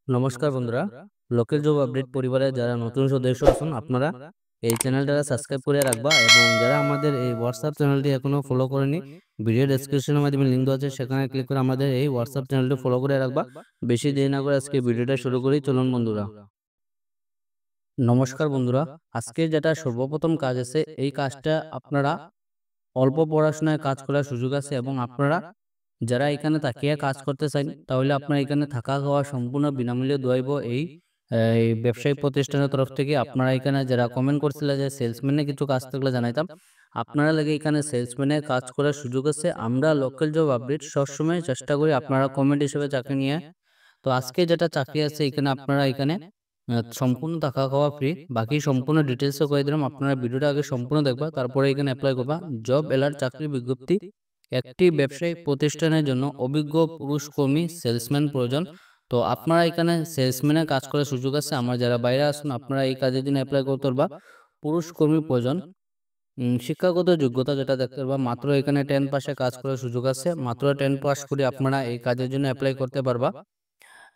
নমস্কার বন্ধুরা, local job update পরিবারে যারা নতুন সদস্য আছেন আপনারা এই চ্যানেলটা সাবস্ক্রাইব করে রাখবা এবং যারা আমাদের এই হোয়াটসঅ্যাপ চ্যানেলটি এখনো ফলো করেনি ভিডিও ডেসক্রিপশনের মাধ্যমে লিঙ্ক দেওয়া আছে সেখানে ক্লিক করে আমাদের এই হোয়াটসঅ্যাপ চ্যানেলটি ফলো করে রাখবা। বেশি দেরি না করে আজকে ভিডিওটা শুরু করি, চলুন বন্ধুরা। নমস্কার বন্ধুরা, আজকে যেটা সর্বপ্রথম কাজ আছে এই কাজটা আপনারা অল্প পড়াশোনায় কাজ করার সুযোগ আছে এবং আপনারা যারা এখানে তাকিয়ে কাজ করতে চান তাহলে আপনার এখানে থাকা খাওয়া সম্পূর্ণ বিনামূল্যে দোয়াইব এই ব্যবসায়িক প্রতিষ্ঠানের তরফ থেকে। আপনারা এখানে যারা কমেন্ট করছিলেন যে সেলসম্যানে কিছু কাজ থাকলে জানাইতাম, আপনারা লাগে এখানে সেলসম্যানে কাজ করার সুযোগ আছে। আমরা লোকাল জব আপডেট সবসময় চেষ্টা করি আপনারা কমেন্ট হিসেবে চাকরি নিয়ে। তো আজকে যেটা চাকরি আছে এখানে আপনারা এখানে সম্পূর্ণ থাকা খাওয়া ফ্রি। বাকি সম্পূর্ণ ডিটেলসও করে দিলাম, আপনারা ভিডিওটা আগে সম্পূর্ণ দেখবা তারপরে এখানে অ্যাপ্লাই করবা। জব এলার চাকরির বিজ্ঞপ্তি, একটি ব্যবসায়িক প্রতিষ্ঠানের জন্য অভিজ্ঞ পুরুষ কর্মী সেলসম্যান প্রয়োজন। তো আপনারা এখানে সেলসম্যানের কাজ করার সুযোগ আছে। আমার যারা বাইরে আসুন আপনারা এই কাজের জন্য অ্যাপ্লাই করতে পারবা। পুরুষ কর্মী প্রয়োজন। শিক্ষাগত যোগ্যতা যেটা দেখতে পারবা, মাত্র এখানে 10 পাশে কাজ করার সুযোগ আছে। মাত্র 10 পাস করে আপনারা এই কাজের জন্য অ্যাপ্লাই করতে পারবা।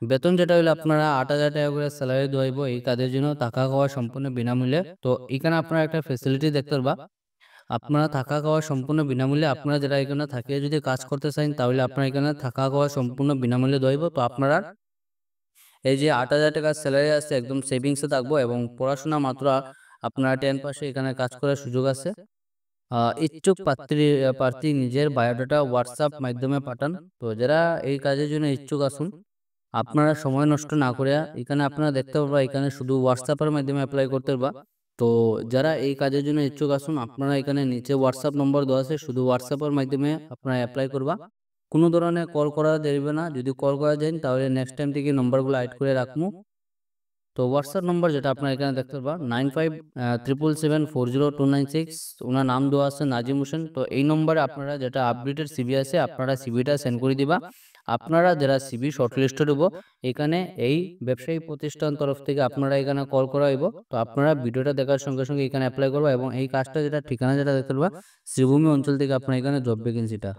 বেতন যেটা হলো আপনারা 8,000 টাকা করে স্যালারি দেওয়াইব এই কাজের জন্য, থাকা খাওয়া সম্পূর্ণ বিনামূল্যে। তো এখানে আপনারা একটা ফেসিলিটি দেখতে পারবা, আপনারা থাকা খাওয়া সম্পূর্ণ বিনামূল্যে। আপনারা যারা এখানে থাকিয়ে যদি কাজ করতে চান তাহলে আপনারা এখানে থাকা খাওয়া সম্পূর্ণ বিনামূল্যে দেওয়াইব। তো আপনারা এই যে 8,000 টাকার স্যালারি আছে একদম সেভিংসে থাকবো এবং পড়াশোনা মাত্র আপনারা 10 পাশে এখানে কাজ করার সুযোগ আছে। ইচ্ছুক প্রার্থী নিজের বায়োডাটা হোয়াটসঅ্যাপ মাধ্যমে পাঠান। তো যারা এই কাজের জন্য ইচ্ছুক আসুন আপনারা সময় নষ্ট না করে এখানে আপনারা দেখতে পারবা এখানে শুধু হোয়াটসঅ্যাপের মাধ্যমে অ্যাপ্লাই করতে পারবা। তো যারা এই কাজের জন্য ইচ্ছুক আসুন আপনারা এখানে নিচে হোয়াটসঅ্যাপ নম্বর দেওয়া আছে, শুধু হোয়াটসঅ্যাপের মাধ্যমে আপনারা অ্যাপ্লাই করবা। কোনো ধরনের কল করা যাবে না, যদি কল করা যায় তাহলে নেক্সট টাইম থেকে নম্বরগুলো অ্যাড করে রাখবো। তো হোয়াটসঅ্যাপ নম্বর যেটা আপনারা এখানে দেখতে পারবা 9577740296, ওনার নাম দেওয়া আছে নাজিম হোসেন। তো এই নম্বরে আপনারা যেটা আপডেটেড সিভি আছে আপনারা সিভিটা সেন্ড করে দিবা। আপনারা যারা সিভি শর্টলিস্টেড হবো এখানে এই ব্যবসায়িক প্রতিষ্ঠান তরফ থেকে আপনারা এখানে কল করা হইব। তো আপনারা ভিডিওটা দেখার সঙ্গে সঙ্গে এখানে অ্যাপ্লাই করবা এবং এই কাজটা যেটা ঠিকানা যেটা দেখতে পারবা শ্রীভূমি অঞ্চল থেকে আপনারা এখানে জব ভ্যাকেন্সিটা।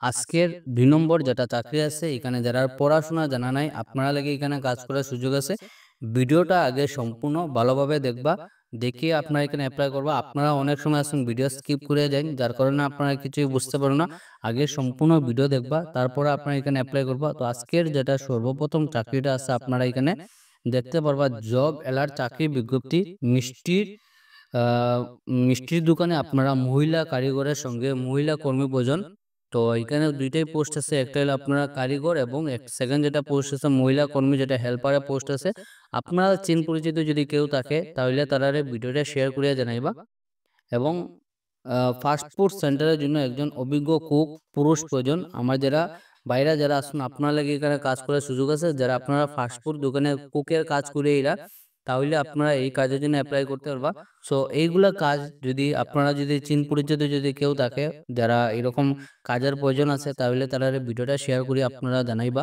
আজকের 2 নম্বর যেটা চাকরি আছে এখানে যারা পড়াশোনা জানা নাই আপনারা লাগে এখানে কাজ করার সুযোগ আছে। ভিডিওটা আগে সম্পূর্ণ ভালোভাবে দেখবা, দেখে আপনারা এখানে অ্যাপ্লাই করবা। আপনারা অনেক সময় আসুন ভিডিও স্কিপ করে যান, যার কারণে আপনারা কিছুই বুঝতে পারেন না। আগে সম্পূর্ণ ভিডিও দেখবা তারপরে আপনারা এখানে অ্যাপ্লাই করবা। তো আজকের যেটা সর্বপ্রথম চাকরিটা আছে আপনারা এখানে দেখতে পারবা জব এলার চাকরি বিজ্ঞপ্তি। মিষ্টির আহ মিষ্টির দোকানে আপনারা মহিলা কারিগরের সঙ্গে মহিলা কর্মী প্রয়োজন। তো এখানে দুইটাই পোস্ট আছে, একটা হলো আপনারা কারিগর এবং সেকেন্ড যেটা পোস্ট আছে মহিলা কর্মী যেটা হেল্পারের পোস্ট আছে। আপনারা চিন পরিচিত যদি কেউ থাকে তাহলে তারা ভিডিওটা শেয়ার করিয়া জানাইবা। এবং ফাস্টফুড সেন্টারের জন্য একজন অভিজ্ঞ কুক পুরুষ প্রয়োজন। আমার যারা বাইরে যারা আসুন আপনার লাগে এখানে কাজ করার সুযোগ আছে, যারা আপনারা ফাস্টফুড দোকানে কুকের কাজ করে এরা তাহলে আপনারা এই কাজের জন্য অ্যাপ্লাই করতে পারবা। সো এইগুলা কাজ যদি আপনারা যদি চিন পরিচিত যদি কেউ থাকে যারা এরকম কাজের প্রয়োজন আছে তাহলে তারা ভিডিওটা শেয়ার করে আপনারা জানাইবা।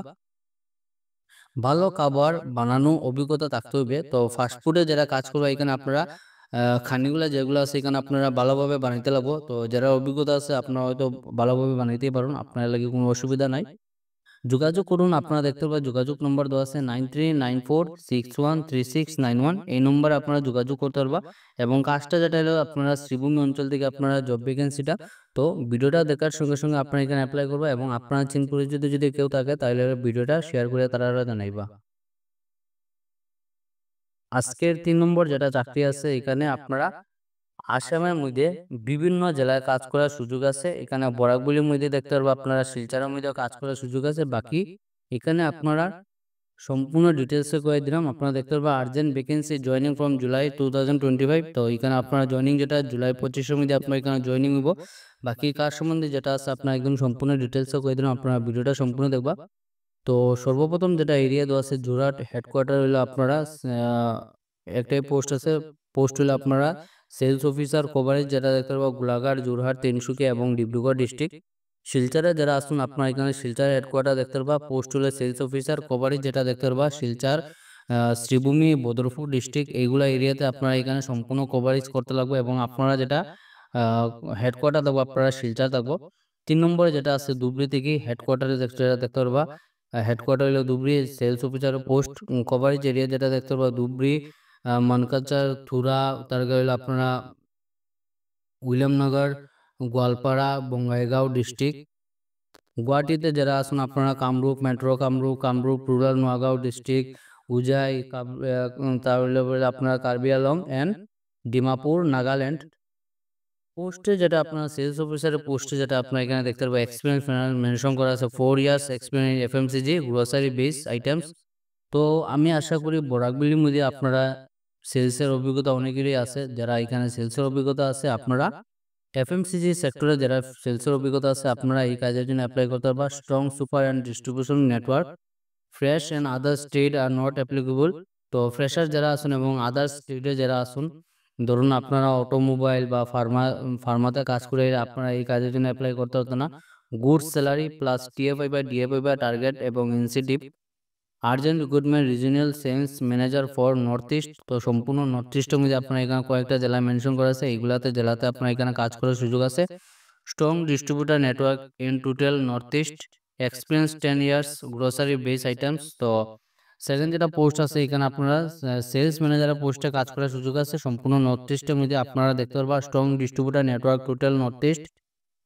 ভালো খাবার বানানো অভিজ্ঞতা থাকতে হবে। তো ফাস্টফুডে যারা কাজ করবে এখানে আপনারা খানিগুলা যেগুলো আছে এখানে আপনারা ভালোভাবে বানাইতে লাগবো। তো যারা অভিজ্ঞতা আছে আপনারা হয়তো ভালোভাবে বানাইতেই পারেন, আপনার লাগে কোনো অসুবিধা নাই। যোগাযোগ করুন, আপনারা দেখতে পাবেন যোগাযোগ নম্বর দেওয়া আছে 9394613691। এই নম্বরে আপনারা যোগাযোগ করতে পারবা এবং কাজটা যেটা হলো আপনারা শ্রীভূমি অঞ্চল থেকে আপনারা জব ভ্যাকেন্সিটা। তো ভিডিওটা দেখার সঙ্গে সঙ্গে আপনারা এখানে অ্যাপ্লাই করবা এবং আপনার চিন পরিচিত যদি কেউ থাকে তাহলে ভিডিওটা শেয়ার করে তারা জানাইবা। আজকের 3 নম্বর যেটা চাকরি আছে এখানে আপনারা আসামের মধ্যে বিভিন্ন জেলায় কাজ করার সুযোগ আছে। এখানে বরাকগুলির মধ্যে দেখতে পারবো আপনারা শিলচরের মধ্যে কাজ করার সুযোগ আছে। বাকি এখানে আপনারা সম্পূর্ণ ডিটেলসে করে দিলাম। আপনারা দেখতে পারবেন urgent vacancy joining from July 2025। তো এখানে আপনারা জয়নিং যেটা জুলাই 25-এর মধ্যে আপনার এখানে জয়নিং হবো। বাকি কাজ সম্বন্ধে যেটা আছে আপনার একদম সম্পূর্ণ ডিটেলসে করে দিলাম, আপনারা ভিডিওটা সম্পূর্ণ দেখবা। তো সর্বপ্রথম যেটা এরিয়া দেওয়া আছে যোরহাট হেডকোয়ার্টার হলো আপনারা একটাই পোস্ট আছে। পোস্ট হলো আপনারা সেলস অফিসার কভারেজ যেটা দেখতে পাবো গোলাঘাট, যোরহাট, তিনসুকিয়া এবং ডিব্রুগড় ডিস্ট্রিক্ট। শিলচরে যারা আসুন আপনারা এখানে শিলচর হেডকোয়ার্টার দেখতে পাবা। পোস্ট হলো সেলস অফিসার কভারেজ যেটা দেখতে পাবা শিলচর, শ্রীভূমি, বদরপুর ডিস্ট্রিক্ট এইগুলা এরিয়াতে আপনারা এখানে সম্পূর্ণ কভারেজ করতে লাগবে এবং আপনারা যেটা হেডকোয়ার্টার থাকবো আপনারা শিলচর থাকবো। 3 নম্বরে যেটা আছে ধুবড়ী থেকে হেডকোয়ার্টারে দেখতে পারবা। হেডকোয়ার্টার হলো Dhubri, sales officer post coverage area যেটা দেখতে পারবা ধুবড়ী, মানকাচার, থুরা, তারপরে হলো আপনারা উইলিয়ামনগর, গোয়ালপাড়া, বঙ্গাইগাঁও ডিস্ট্রিক্ট। গুয়াহাটিতে যারা আছেন আপনারা Kamrup metro, Kamrup rural, Nagaon district, Hojai, তাহলে বলে আপনারা কার্বি আলং অ্যান্ড ডিমাপুর, নাগাল্যান্ড। পোস্টে যেটা আপনার সেলস অফিসারের পোস্টে যেটা আপনার এখানে দেখতে পারবেন এক্সপিরিয়েন্স মেনশন করা আছে 4 years experience FMCG grocery base items. তো আমি আশা করি বরাকবিলির মধ্যে আপনারা সেলসের অভিজ্ঞতা অনেকেরই আছে, যারা এখানে সেলসের অভিজ্ঞতা আছে আপনারা এফএমসিজি সেক্টরে যারা সেলসের অভিজ্ঞতা আছে আপনারা এই কাজের জন্য অ্যাপ্লাই করতে পারবা। Strong super and distribution network, fresh and other state are not applicable. তো ফ্রেশার যারা আসুন এবং আদার স্টেটে যারা আসুন, ধরুন আপনারা অটোমোবাইল বা ফার্মাতে কাজ করে আপনারা এই কাজের জন্য অ্যাপ্লাই করতে হতো না। গুড স্যালারি প্লাস টিএফআই বা ডিএফআই বা টার্গেট এবং incentive. Urgent recruitment regional sales manager for North East. তো সম্পূর্ণ নর্থ ইস্টের মধ্যে আপনার এখানে কয়েকটা জেলা মেনশন করা আছে, এইগুলাতে জেলাতে আপনার এখানে কাজ করার সুযোগ আছে। Strong distributor network in total north east, experience 10 years grocery base items. তো সেকেন্ড যেটা পোস্ট আছে এখানে আপনারা সেলস ম্যানেজারের পোস্টে কাজ করার সুযোগ আছে সম্পূর্ণ নর্থ ইস্টের মধ্যে আপনারা দেখতে পারবা। Strong distributor network total north east.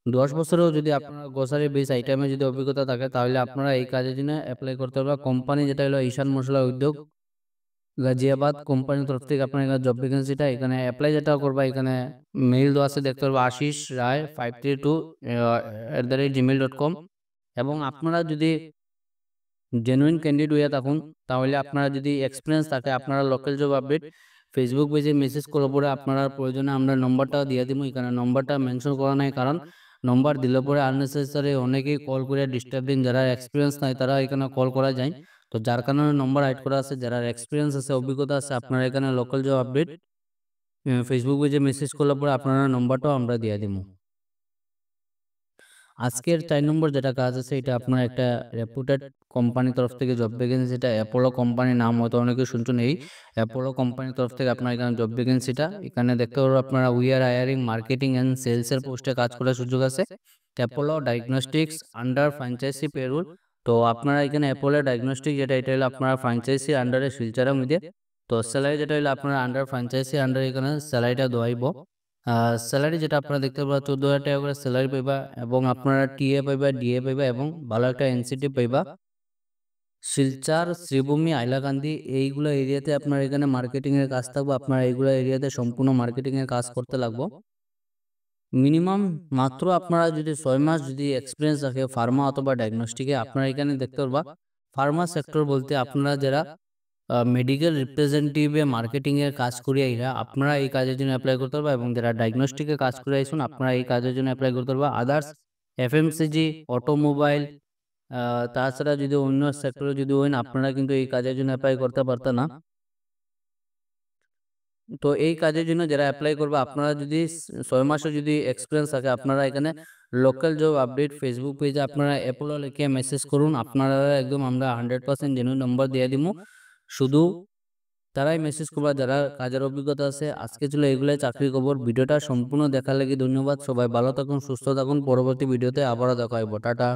10 বছরেও যদি আপনার গ্রোসারি বেস আইটেমে যদি অভিজ্ঞতা থাকে তাহলে আপনারা এই কাজের জন্য অ্যাপ্লাই করতে পারবা। কোম্পানি যেটা হলো ঈশান মশলা উদ্যোগ গাজিয়াবাদ, কোম্পানির তরফ থেকে আপনার এখানে জব ভ্যাকেন্সিটা এখানে অ্যাপ্লাই যেটা করবা এখানে মেইল দেওয়া আছে দেখতে পারবা আশিস রায় 532@gmail.com। এবং আপনারা যদি জেনুইন ক্যান্ডিডেট হয়ে থাকুন তাহলে আপনারা যদি এক্সপিরিয়েন্স থাকে আপনারা লোকাল জব আপডেট ফেসবুক পেজে মেসেজ করার পরে আপনারা প্রয়োজনে আমরা নম্বরটা দিয়ে দিব। এখানে নম্বরটা মেনশন করা নাই, কারণ নম্বর দিলে পরে আননেসেসারি অনেকেই কল করে ডিস্টার্ব দিন, যারা এক্সপিরিয়েন্স নাই তারা এখানে কল করা যায়। তো যার কারণে নম্বর হাইড করা আছে। যারা এক্সপিরিয়েন্স আছে অভিজ্ঞতা আছে আপনারা এখানে লোকাল জব আপডেট ফেসবুক পেজে মেসেজ করলে পরে আপনারা নম্বরটাও আমরা দিয়ে দিব। আজকের 4 নম্বর যেটা কাজ আছে এটা আপনার একটা রেপুটেড কোম্পানির তরফ থেকে জব ভ্যাকেন্সি, যেটা অ্যাপোলো কোম্পানির নাম হয়তো অনেকে শুনছেন। এই অ্যাপোলো কোম্পানির তরফ থেকে আপনার এখানে জব ভ্যাকেন্সিটা এখানে দেখতে পারবো আপনারা we are hiring marketing and সেলসের পোস্টে কাজ করার সুযোগ আছে। Apollo diagnostics under franchise payroll. তো আপনারা এখানে অ্যাপোলো ডায়াগনস্টিক যেটা এটা হলো আপনারা ফ্র্যাঞ্চাইজি আন্ডারে শিলচরের মধ্যে। তো স্যালারি যেটা হলো আপনারা আন্ডার ফ্র্যাঞ্চাইজি আন্ডার এখানে স্যালারিটা দেওয়াইব। স্যালারি যেটা আপনারা দেখতে পাবেন 14,000 টাকা করে স্যালারি পাইবা এবং আপনারা টিএ পাইবা, ডিএ পাইবা এবং ভালো একটা ইনসেন্টিভ পাইবা। শিলচর, শ্রীভূমি, হাইলাকান্দি এইগুলো এরিয়াতে আপনার এখানে মার্কেটিং এর কাজ থাকবে। আপনারা এইগুলো এরিয়াতে সম্পূর্ণ মার্কেটিং এর কাজ করতে লাগবে। মিনিমাম মাত্র আপনারা যদি 6 মাস যদি এক্সপিরিয়েন্স থাকে ফার্মা অথবা ডায়াগনস্টিকে, আপনারা এখানে দেখতে পারবা ফার্মা সেক্টর বলতে আপনারা যারা মেডিকেল রিপ্রেজেন্টেটিভে মার্কেটিং এর কাজ করিয়া এরা আপনারা এই কাজের জন্য অ্যাপ্লাই করতে পারবা। এবং যারা ডায়াগনস্টিকে কাজ করে আইসুন আপনারা এই কাজের জন্য অ্যাপ্লাই করতে পারবা। আদার্স এফএমসিজি, অটোমোবাইল, তাছাড়া যদি অন্য সেক্টরে যদি হইন আপনারা কিন্তু এই কাজের জন্য অ্যাপ্লাই করতে পারতেন না। তো এই কাজের জন্য যারা অ্যাপ্লাই করবে আপনারা যদি 6 মাসের যদি এক্সপিরিয়েন্স থাকে আপনারা এখানে লোকাল জব আপডেট ফেসবুক পেজে আপনারা অ্যাপোলো লিখে মেসেজ করুন। আপনারা একদম আমরা 100% জেনুইন নম্বর দিয়ে দিব। শুধু তারাই মেসেজ করবা যারা কাজের অভিজ্ঞতা আছে। আজকে ছিল এগুলাই চাকরি খবর। ভিডিওটা সম্পূর্ণ দেখার লাগি ধন্যবাদ। সবাই ভালো থাকুন, সুস্থ থাকুন। পরবর্তী ভিডিওতে আবারও দেখা হইব। টাটা।